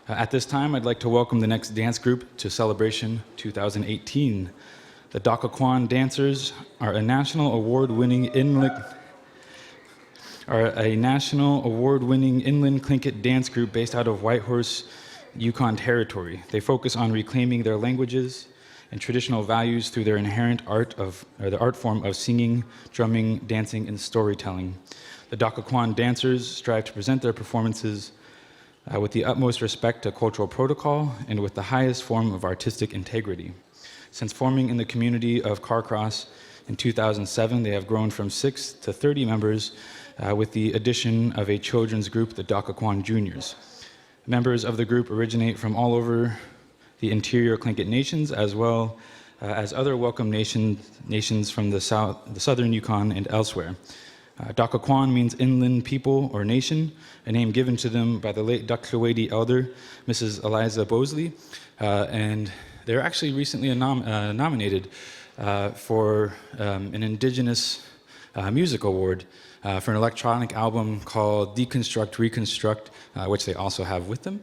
At this time, I'd like to welcome the next dance group to Celebration 2018. The Dakhka dancers are a national award-winning inland Tlingit dance group based out of Whitehorse, Yukon Territory. They focus on reclaiming their languages and traditional values through their inherent the art form of singing, drumming, dancing, and storytelling. The Dakhka dancers strive to present their performances with the utmost respect to cultural protocol and with the highest form of artistic integrity. Since forming in the community of Carcross in 2007, they have grown from 6 to 30 members with the addition of a children's group, the Dakhka Juniors. Members of the group originate from all over the interior Tlingit nations, as well as other welcome nations from the southern Yukon and elsewhere. Dakhka means inland people or nation, a name given to them by the late Dakhka elder, Mrs. Eliza Bosley, and they're actually recently nominated for an Indigenous Music Award for an electronic album called Deconstruct, Reconstruct, which they also have with them.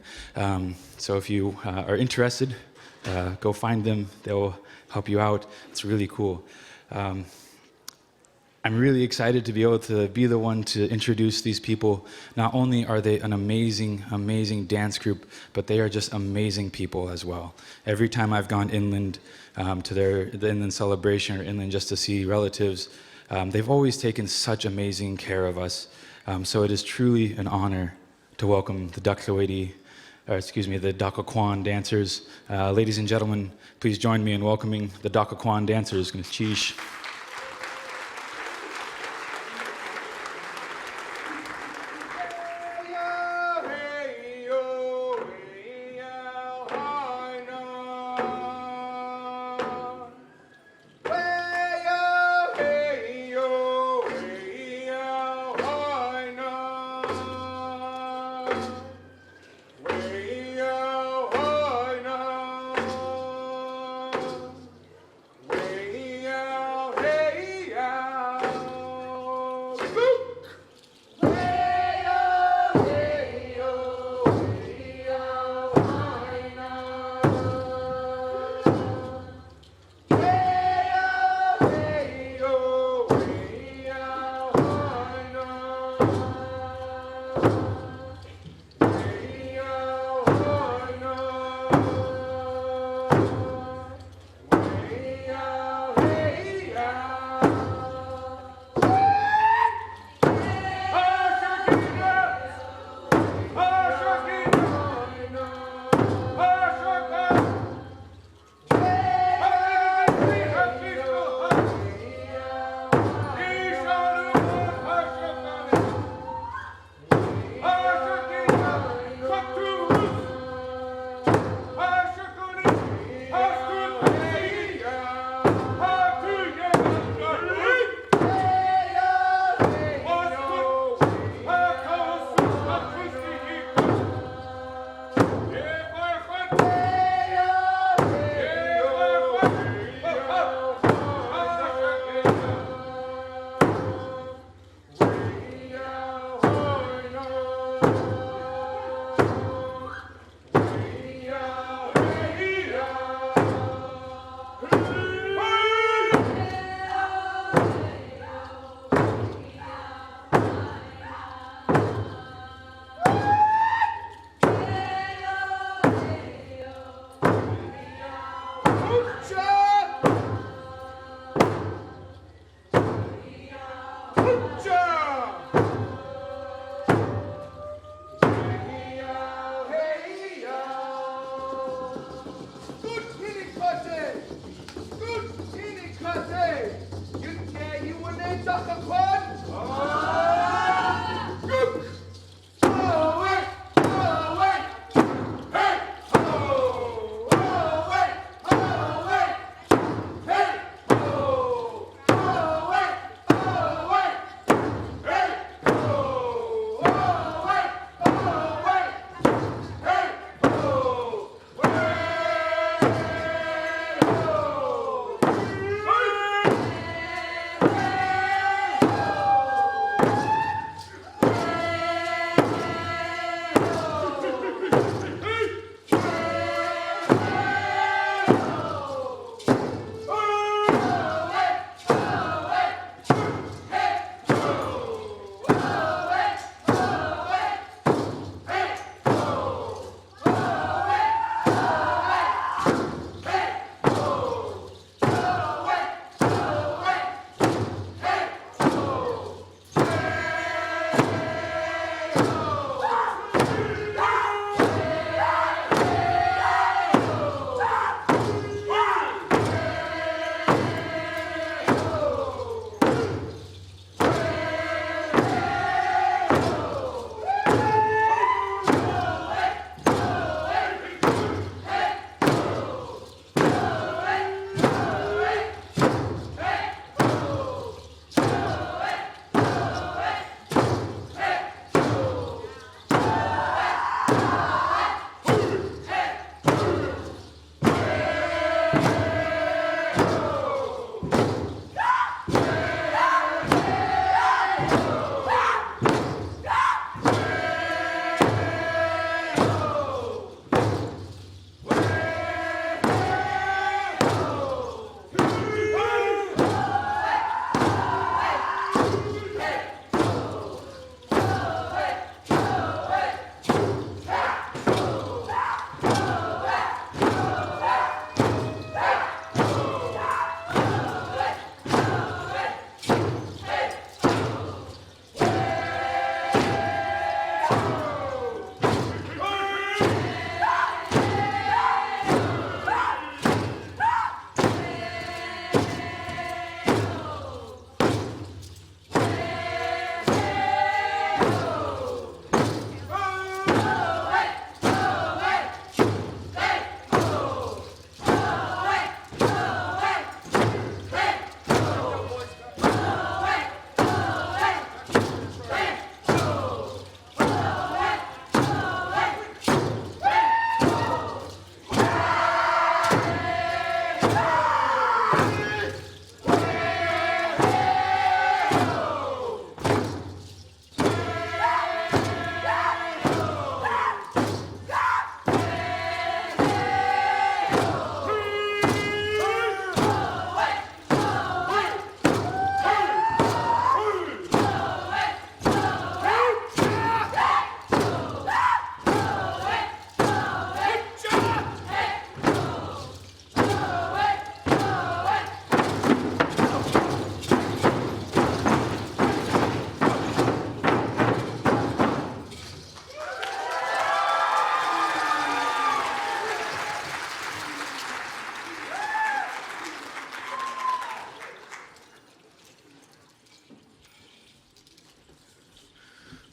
So if you are interested, go find them. They'll help you out. It's really cool. I'm really excited to be able to be the one to introduce these people. Not only are they an amazing, amazing dance group, but they are just amazing people as well. Every time I've gone inland to the inland celebration or inland just to see relatives, they've always taken such amazing care of us. So it is truly an honor to welcome the the Dakhka dancers. Ladies and gentlemen, please join me in welcoming the Dakhka dancers. Cheesh.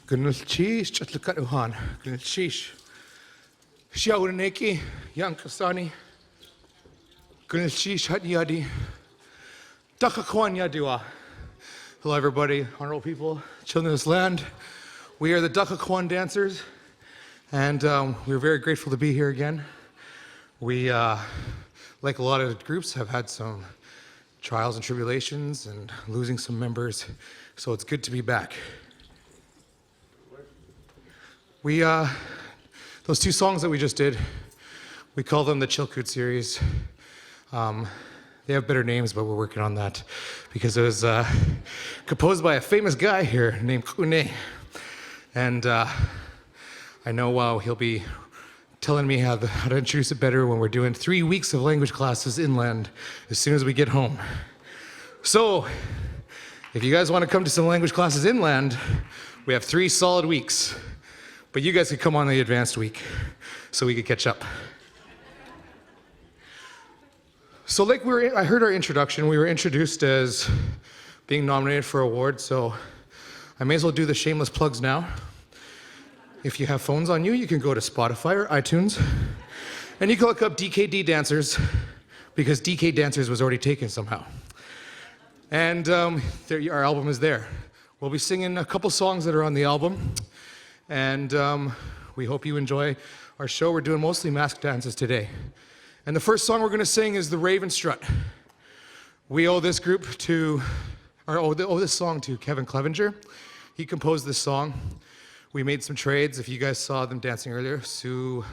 Gunulchish chatlakat uhan. Gunulchish. Shiawaneki yankasani. Gunulchish hat yadi. Dakhka K. Hello everybody, honorable people, children of this land. We are the Dakhka K dancers, and we're very grateful to be here again. We, like a lot of groups, have had some trials and tribulations and losing some members, so it's good to be back. We, those two songs that we just did, we call them the Chilkoot series. They have better names, but we're working on that because it was composed by a famous guy here named Juneau. And I know he'll be telling me how to introduce it better when we're doing 3 weeks of language classes inland as soon as we get home. So, if you guys want to come to some language classes inland, we have 3 solid weeks. But you guys could come on the advanced week so we could catch up. So like I heard our introduction, we were introduced as being nominated for awards, so I may as well do the shameless plugs now. If you have phones on you, you can go to Spotify or iTunes, and you can look up DKD Dancers, because DK Dancers was already taken somehow. And our album is there. We'll be singing a couple songs that are on the album, and we hope you enjoy our show. We're doing mostly mask dances today. And the first song we're going to sing is The Raven Strut. We owe this song to Kevin Clevenger. He composed this song. We made some trades. If you guys saw them dancing earlier, Sealaska.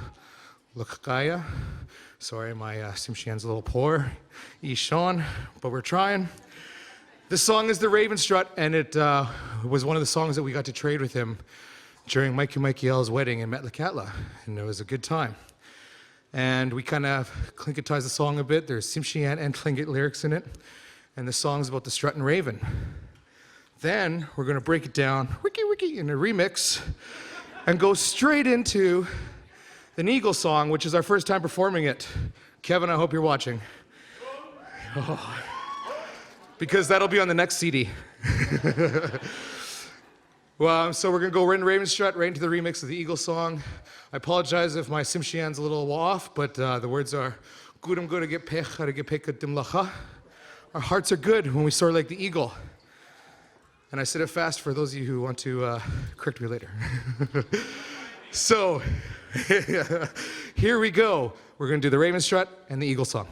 Sorry, my Tsimshian's a little poor. Ishan, but we're trying. This song is The Raven Strut, and it was one of the songs that we got to trade with him during Mikey L's wedding in Metlakatla, and it was a good time. And we kind of Tlinkitized the song a bit. There's Tsimshian and Tlingit lyrics in it. And the song's about the strut and raven. Then we're going to break it down, wiki, in a remix, and go straight into the Eagle song, which is our first time performing it. Kevin, I hope you're watching. Oh, because that'll be on the next CD. Well, so we're going to go right into Raven Strut, right into the remix of the Eagle song. I apologize if my Tsimshian's a little off, but the words are Gudam gura get pech, get peka dimlacha. Our hearts are good when we soar like the eagle. And I said it fast for those of you who want to correct me later. So, here we go. We're going to do the Raven Strut and the Eagle song.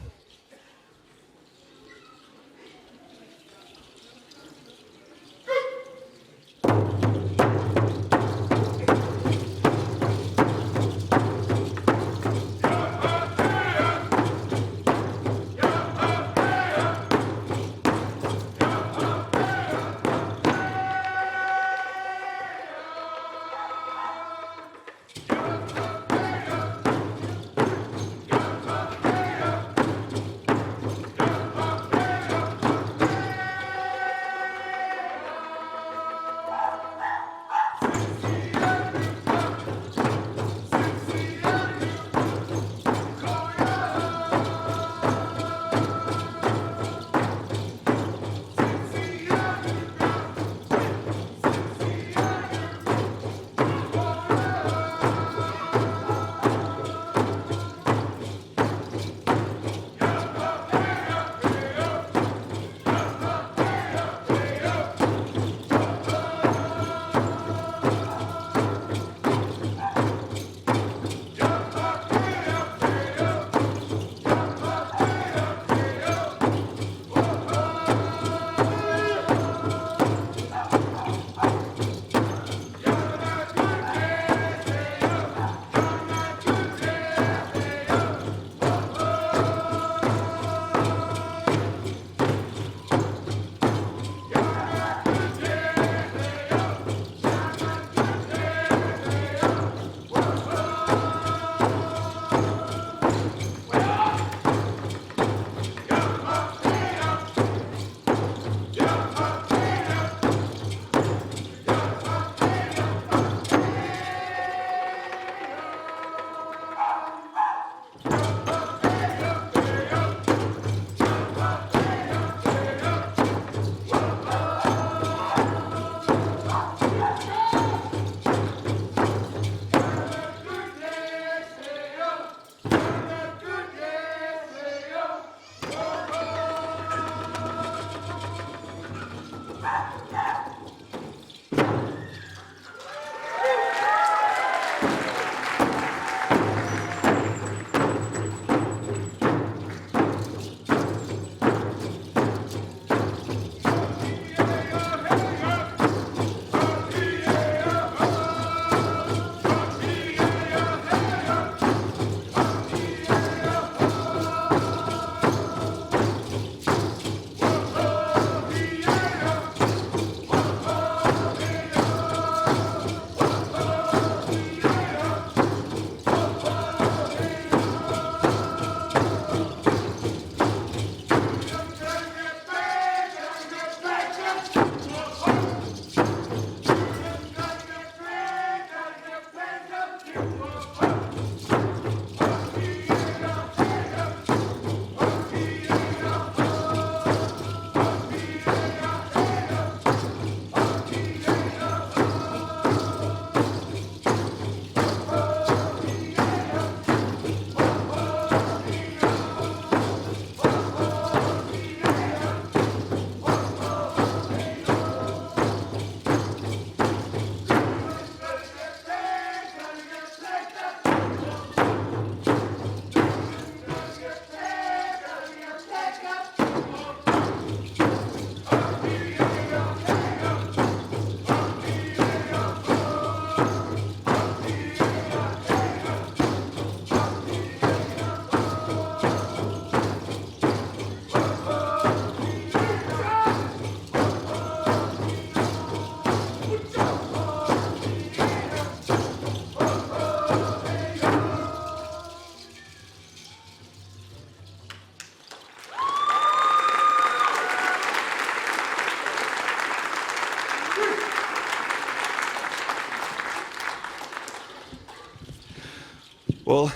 Well,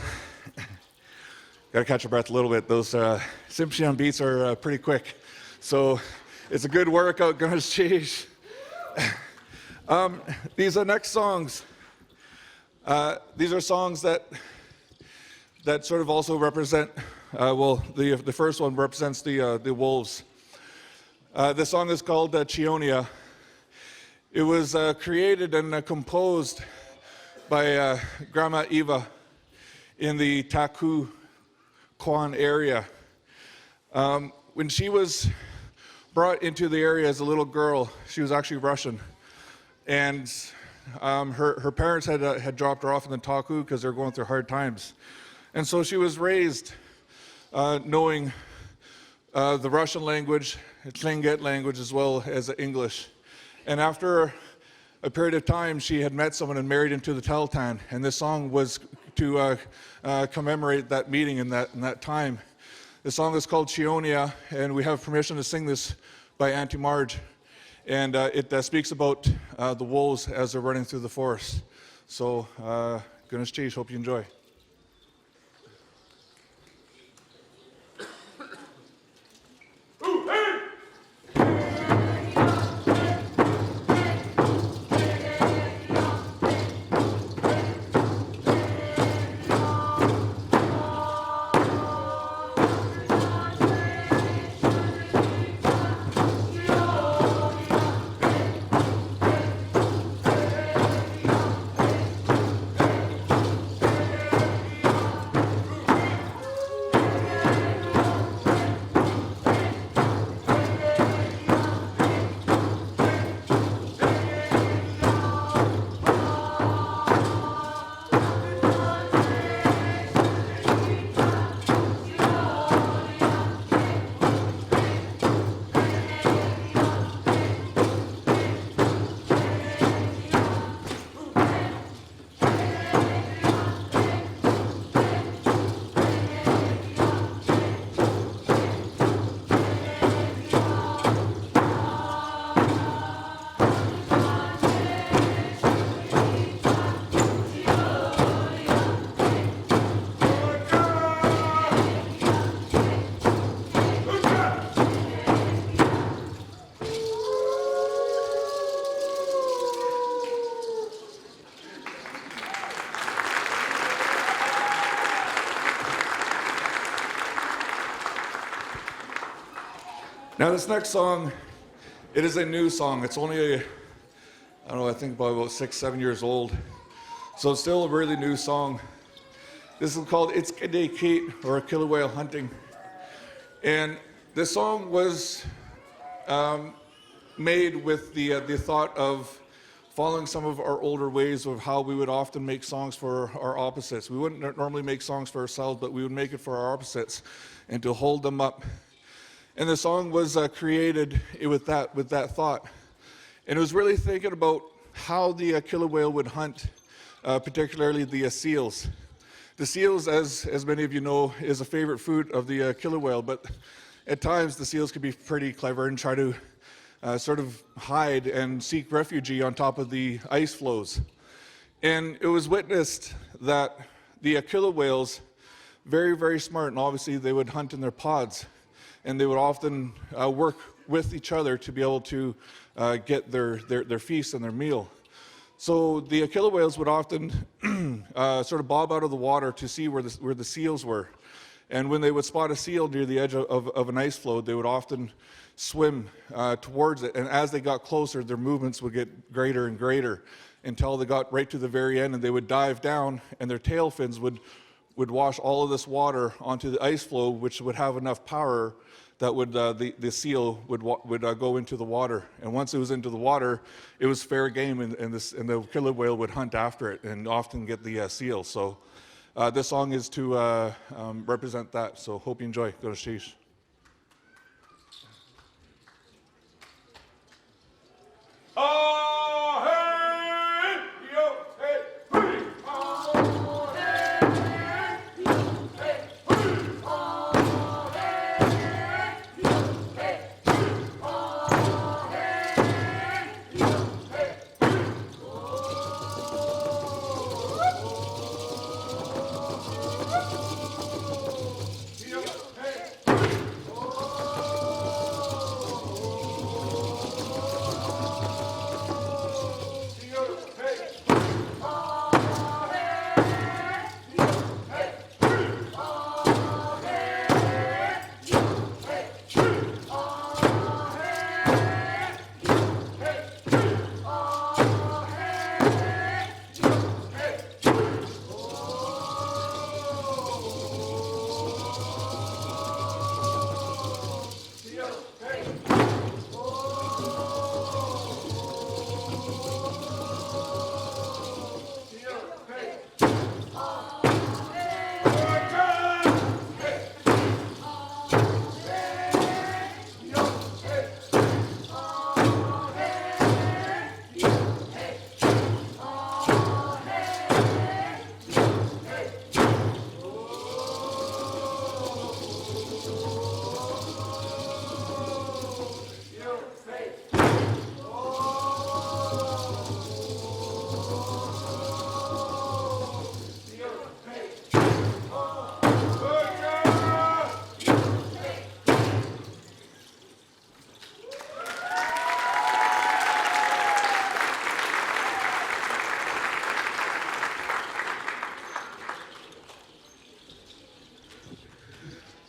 gotta catch your breath a little bit. Those Tsimshian beats are pretty quick. So it's a good workout, guys. Sheesh. These are next songs. These are songs that sort of also represent, the first one represents the wolves. The song is called Chionia. It was created and composed by Grandma Eva in the Dakhka K area. When she was brought into the area as a little girl, she was actually Russian. And her parents had dropped her off in the Dakhka because they were going through hard times. And so she was raised knowing the Russian language, Tlingit language, as well as English. And after a period of time, she had met someone and married into the Teltan. And this song was to commemorate that meeting in that time. The song is called Chionia, and we have permission to sing this by Auntie Marge. And it speaks about the wolves as they're running through the forest. So, goodness cheese, hope you enjoy. Now this next song, it is a new song. It's only, I think about 6-7 years old. So it's still a really new song. This is called Dakhka K, or Killer Whale Hunting. And this song was made with the thought of following some of our older ways of how we would often make songs for our opposites. We wouldn't normally make songs for ourselves, but we would make it for our opposites and to hold them up. And the song was created with that thought. And it was really thinking about how the killer whale would hunt, particularly the seals. The seals, as many of you know, is a favorite food of the killer whale, but at times the seals can be pretty clever and try to sort of hide and seek refuge on top of the ice floes. And it was witnessed that the killer whales, very, very smart, and obviously they would hunt in their pods. And they would often work with each other to be able to get their feast and their meal. So the killer whales would often sort of bob out of the water to see where the seals were. And when they would spot a seal near the edge of an ice floe, they would often swim towards it. And as they got closer, their movements would get greater and greater until they got right to the very end, and they would dive down, and their tail fins would wash all of this water onto the ice floe, which would have enough power that would the seal would go into the water. And once it was into the water, it was fair game, and the killer whale would hunt after it and often get the seal. So this song is to represent that. So hope you enjoy. Go to Sheesh.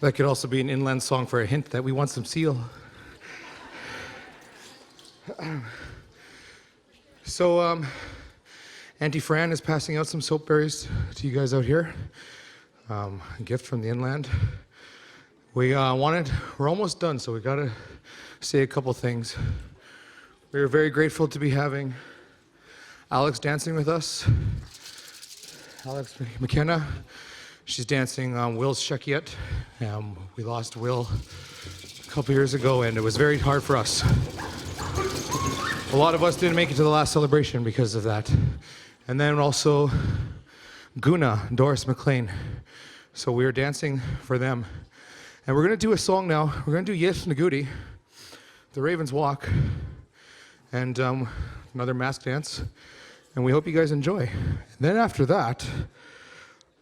That could also be an inland song for a hint that we want some seal. So, Auntie Fran is passing out some soap berries to you guys out here. A gift from the inland. We're almost done, so we gotta say a couple things. We are very grateful to be having Alex dancing with us. Alex McKenna. She's dancing on Will's Shekiat. We lost Will a couple years ago, and it was very hard for us. A lot of us didn't make it to the last celebration because of that. And then also Guna, Doris McLean. So we are dancing for them. And we're going to do a song now. We're going to do Yes Nagudi, The Raven's Walk, and another mask dance. And we hope you guys enjoy. And then after that,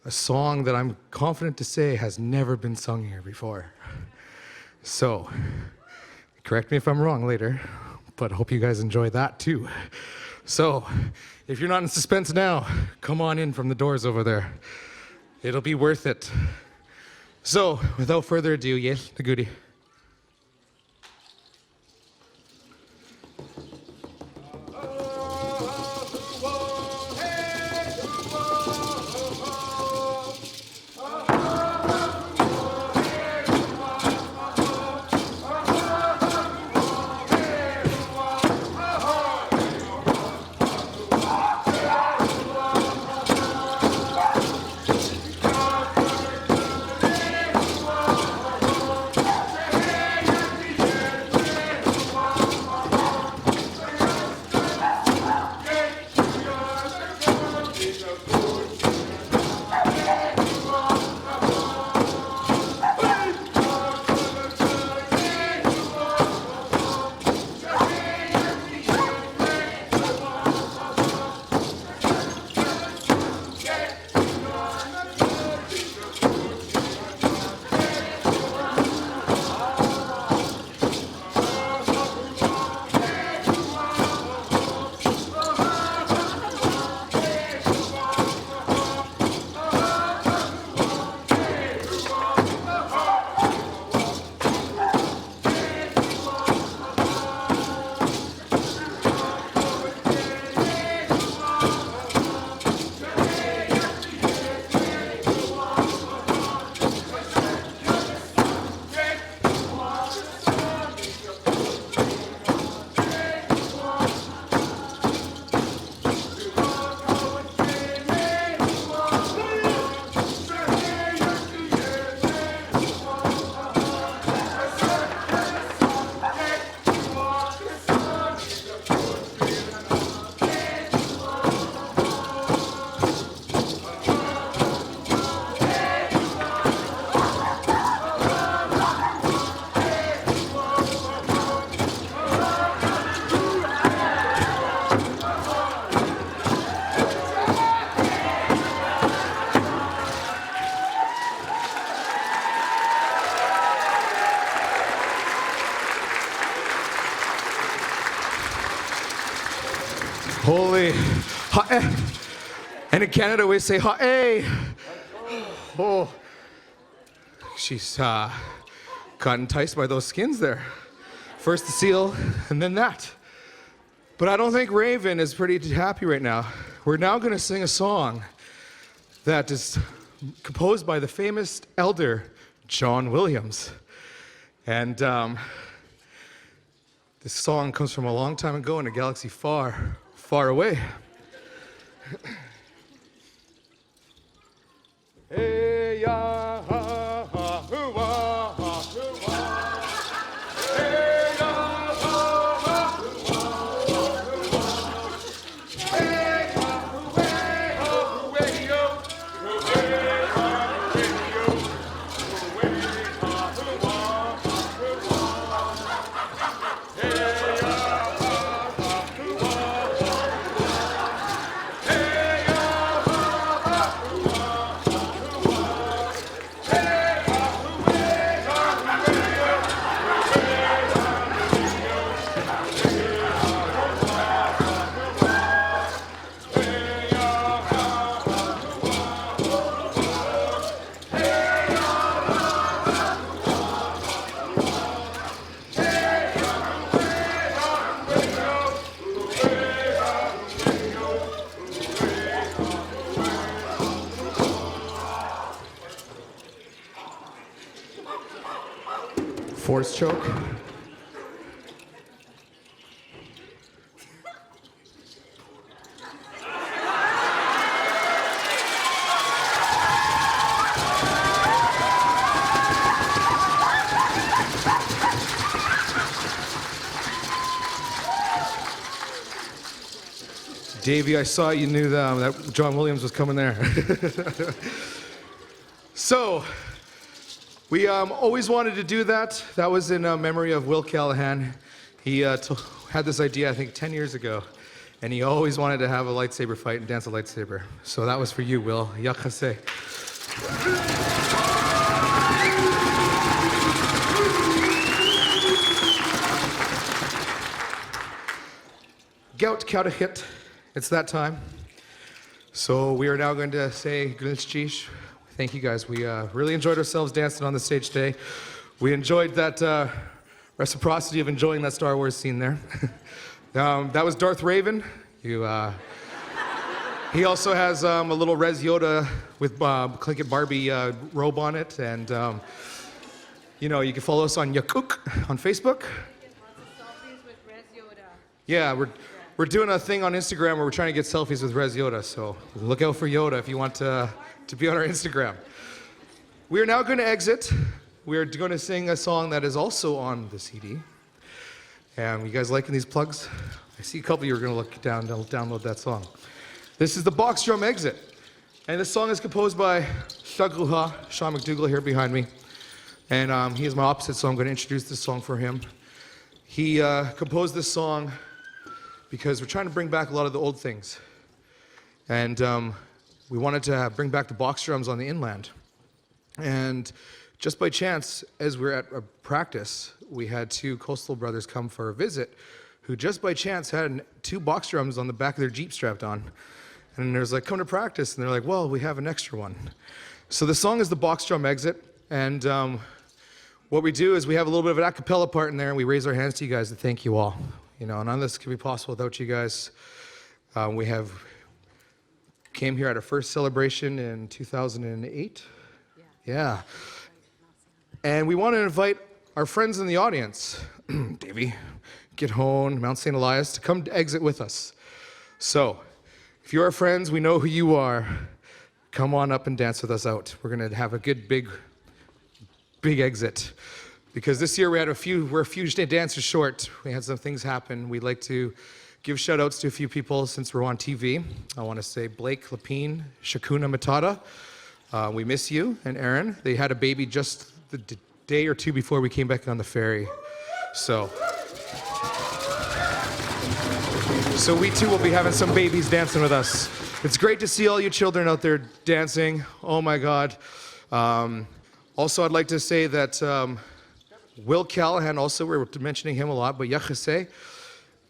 a song that I'm confident to say has never been sung here before. So, correct me if I'm wrong later, but I hope you guys enjoy that too. So, if you're not in suspense now, come on in from the doors over there. It'll be worth it. So, without further ado, Yes Nagudi. Holy. And in Canada, we say, ha'e. Oh. She's got enticed by those skins there. First the seal, and then that. But I don't think Raven is pretty happy right now. We're now going to sing a song that is composed by the famous elder John Williams. And this song comes from a long time ago in a galaxy far, far away. Hey, ya, ha, ha, hoo-wah, ha, hoo-wah. Hey, ya, ha, ha, hoo-wah, hoo-wah. Hey, ha, hoo-way, ha, hoo-way, yo. Hoo-way, ha, hoo-way, yo. Hoo-way, ha, hoo-wah, ha, hoo-wah. Hey, ya, ha, ha, hoo-wah, ha, hoo-wah. Hey, ya, ha, ha, hoo-wah, ha, hoo-wah. horse choke. Davey, I saw you knew that John Williams was coming there. So, we always wanted to do that. That was in memory of Will Callahan. He had this idea, I think, 10 years ago, and he always wanted to have a lightsaber fight and dance a lightsaber. So that was for you, Will. Yakase. Gout Kautahit. It's that time. So we are now going to say Glitchish. Thank you guys. We really enjoyed ourselves dancing on the stage today. We enjoyed that reciprocity of enjoying that Star Wars scene there. That was Darth Raven. He also has a little Res Yoda with Tlingit Barbie robe on it. And, you know, you can follow us on Yakuk on Facebook. Lots of selfies with Res Yoda. Yeah, we're doing a thing on Instagram where we're trying to get selfies with Res Yoda, so look out for Yoda if you want to be on our Instagram. We are now going to exit. We are going to sing a song that is also on the CD. And you guys liking these plugs? I see a couple of you are going to look down and download that song. This is the Box Drum Exit. And this song is composed by Shagruha, Sean McDougall here behind me. And he is my opposite, so I'm going to introduce this song for him. He composed this song because we're trying to bring back a lot of the old things. And we wanted to bring back the box drums on the inland. And just by chance, as we're at a practice, we had two coastal brothers come for a visit who just by chance had two box drums on the back of their Jeep strapped on. And there's like, come to practice. And they're like, well, we have an extra one. So the song is the Box Drum Exit. And what we do is we have a little bit of an a cappella part in there, and we raise our hands to you guys to thank you all. You know, none of this could be possible without you guys. We came here at our first celebration in 2008. Yeah. And we want to invite our friends in the audience, Davey, Githone, Mount St. Elias, to come to exit with us. So, if you're our friends, we know who you are. Come on up and dance with us out. We're going to have a good, big exit. Because this year we're a few dancers short. We had some things happen. We'd like to give shout outs to a few people since we're on TV. I want to say Blake Lapine, Shakuna Matata. We miss you, and Aaron. They had a baby just the day or two before we came back on the ferry. So we too will be having some babies dancing with us. It's great to see all you children out there dancing. Oh my God. Also, I'd like to say that Will Callahan, also, we're mentioning him a lot, but Yakase,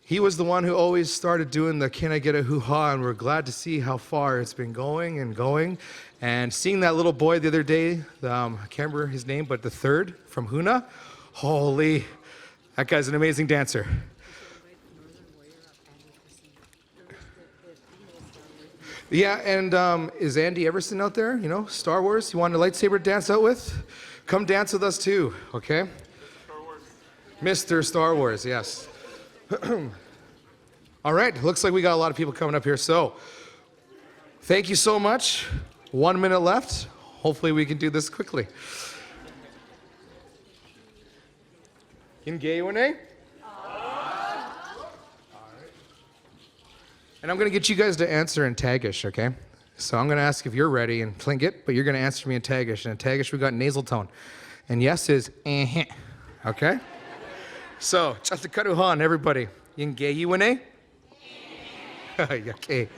he was the one who always started doing the Can I Get a Hoo-Ha, and we're glad to see how far it's been going and going. And seeing that little boy the other day, I can't remember his name, but the third from Huna, holy, that guy's an amazing dancer. Yeah, and is Andy Everson out there? You know, Star Wars, you want a lightsaber to dance out with? Come dance with us too, okay? Mr. Star Wars, yes. All right, looks like we got a lot of people coming up here. So, thank you so much. 1 minute left. Hopefully we can do this quickly. Ingayone? And I'm going to get you guys to answer in Tagish, okay? So I'm going to ask if you're ready in Tlingit, but you're going to answer me in Tagish. And in Tagish, we got nasal tone. And yes is eh, okay? So, Chatakaruhan, everybody. Ingayone? Okay.